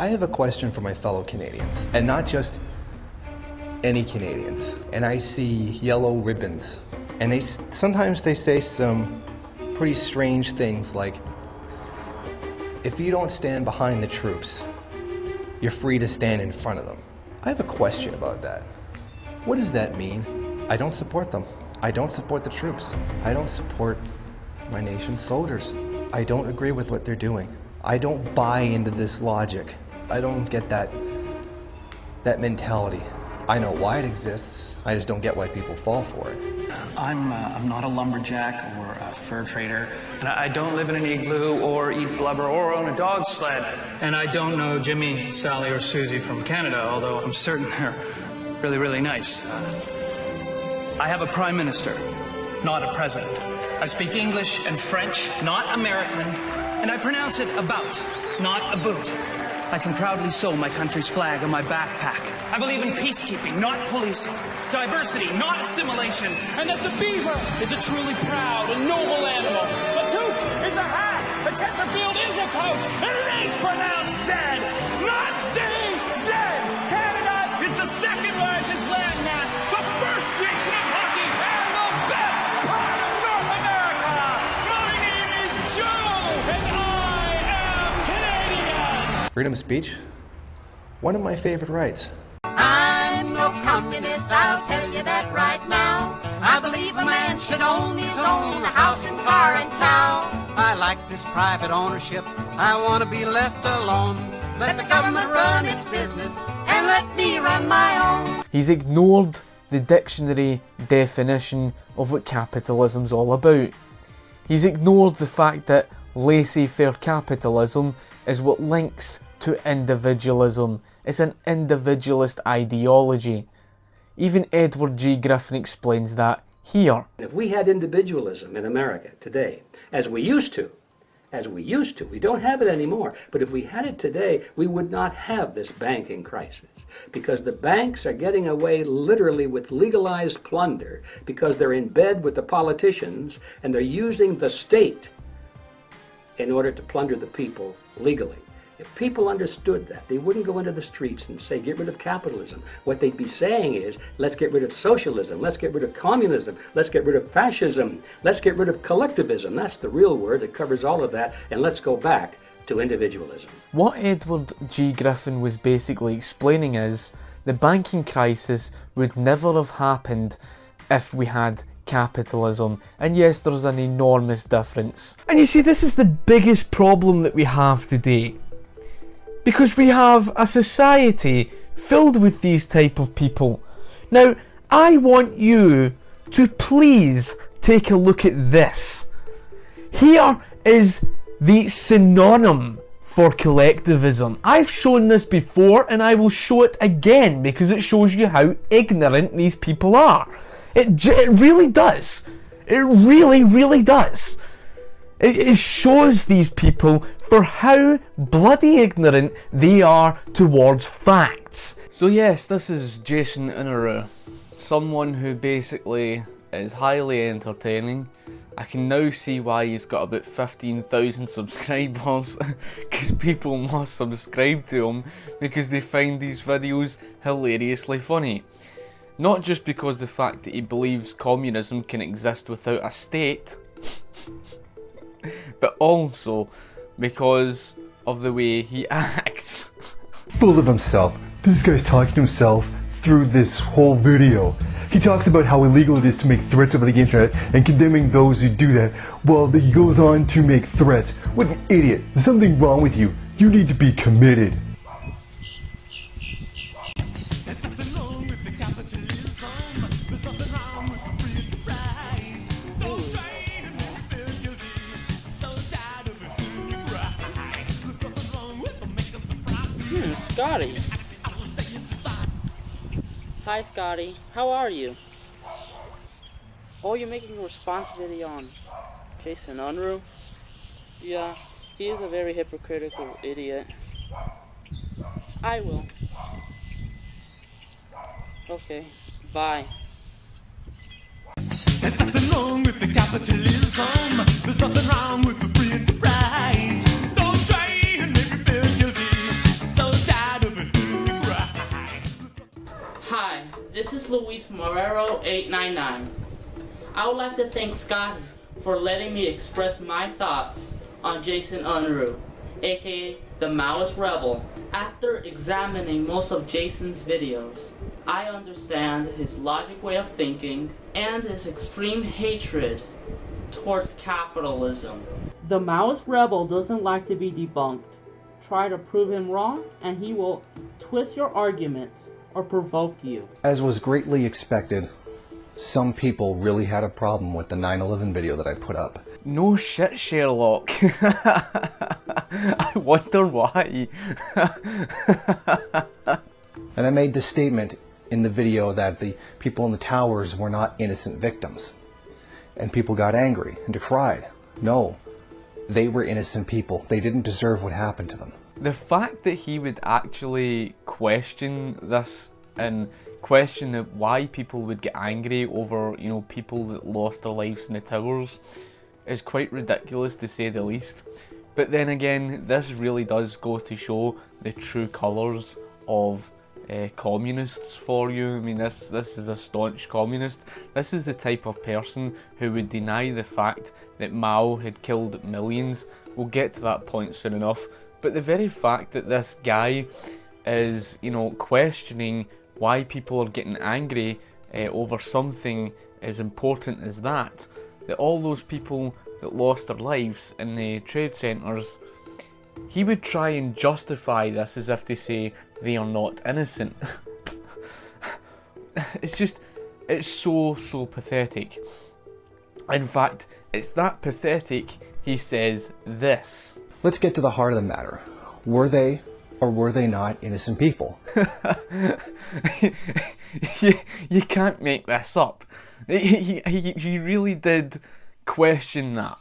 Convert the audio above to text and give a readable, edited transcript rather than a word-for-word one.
I have a question for my fellow Canadians, and not just any Canadians. And I see yellow ribbons, and sometimes they say some pretty strange things like, if you don't stand behind the troops, you're free to stand in front of them. I have a question about that. What does that mean? I don't support them. I don't support the troops. I don't support my nation's soldiers. I don't agree with what they're doing. I don't buy into this logic. I don't get that mentality. I know why it exists, I just don't get why people fall for it. I'm not a lumberjack or a fur trader, and I don't live in an igloo or eat blubber or own a dog sled. And I don't know Jimmy, Sally, or Susie from Canada, although I'm certain they're really, really nice. I have a prime minister, not a president. I speak English and French, not American, and I pronounce it about, not a boot. I can proudly sew my country's flag on my backpack. I believe in peacekeeping, not policing. Diversity, not assimilation. And that the beaver is a truly proud and noble animal. A toque is a hat. A Chesterfield is a coach. And it is pronounced Zed, not Z. Canada is the second largest landmass, the first nation of hockey, and the best part of North America. My name is Joe, and I am Canadian. Freedom of speech? One of my favorite rights. I'm no communist, I'll tell you that right now. I believe a man should own his own house and car and cow. I like this private ownership, I want to be left alone. Let the government run its business and let me run my own. He's ignored the dictionary definition of what capitalism's all about. He's ignored the fact that laissez-faire capitalism is what links to individualism. It's an individualist ideology. Even Edward G. Griffin explains that here. If we had individualism in America today, as we used to, we don't have it anymore, but if we had it today, we would not have this banking crisis, because the banks are getting away literally with legalized plunder, because they're in bed with the politicians, and they're using the state in order to plunder the people legally. If people understood that, they wouldn't go into the streets and say, get rid of capitalism. What they'd be saying is, let's get rid of socialism, let's get rid of communism, let's get rid of fascism, let's get rid of collectivism. That's the real word that covers all of that, and let's go back to individualism. What Edward G. Griffin was basically explaining is, the banking crisis would never have happened if we had capitalism. And yes, there's an enormous difference. And you see, this is the biggest problem that we have today. Because we have a society filled with these type of people. Now, I want you to please take a look at this. Here is the synonym for collectivism. I've shown this before and I will show it again because it shows you how ignorant these people are. It really does. It really, really does. It shows these people for how bloody ignorant they are towards facts. So yes, this is Jason Unruhe, someone who basically is highly entertaining. I can now see why he's got about 15,000 subscribers, because people must subscribe to him because they find these videos hilariously funny. Not just because the fact that he believes communism can exist without a state, but also because of the way he acts. Full of himself. This guy's talking to himself through this whole video. He talks about how illegal it is to make threats over the internet and condemning those who do that. Well, he goes on to make threats. What an idiot. There's something wrong with you. You need to be committed. There's nothing wrong with the capitalism. There's nothing wrong with the free enterprise. Don't try and make me feel guilty. So tired of it when you cry. There's nothing wrong with the making some profit. Scotty. I will say it's fine. Hi, Scotty. How are you? Oh, you're making a response video on Jason Unruhe? Yeah, he is a very hypocritical idiot. I will. Okay, bye. There's nothing wrong with the capitalism. There's nothing wrong with the free enterprise. Don't try and make me feel guilty. So This is Luis Morero 899. I would like to thank Scotty for letting me express my thoughts on Jason Unruhe, aka the Maoist Rebel. After examining most of Jason's videos, I understand his logic way of thinking and his extreme hatred towards capitalism. The Maoist Rebel doesn't like to be debunked. Try to prove him wrong and he will twist your arguments or provoke you. As was greatly expected, some people really had a problem with the 9/11 video that I put up. No shit, Sherlock. I wonder why. And I made the statement in the video that the people in the towers were not innocent victims. And people got angry and decried. No, they were innocent people. They didn't deserve what happened to them. The fact that he would actually question this and question why people would get angry over, you know, people that lost their lives in the towers is quite ridiculous, to say the least. But then again, this really does go to show the true colours of communists for you. I mean, this is a staunch communist. This is the type of person who would deny the fact that Mao had killed millions. We'll get to that point soon enough. But the very fact that this guy is, you know, questioning why people are getting angry over something as important as that all those people that lost their lives in the trade centres, he would try and justify this as if to say they are not innocent. It's so pathetic. In fact, it's that pathetic he says this. Let's get to the heart of the matter. Were they or were they not innocent people? You can't make this up. He really did question that.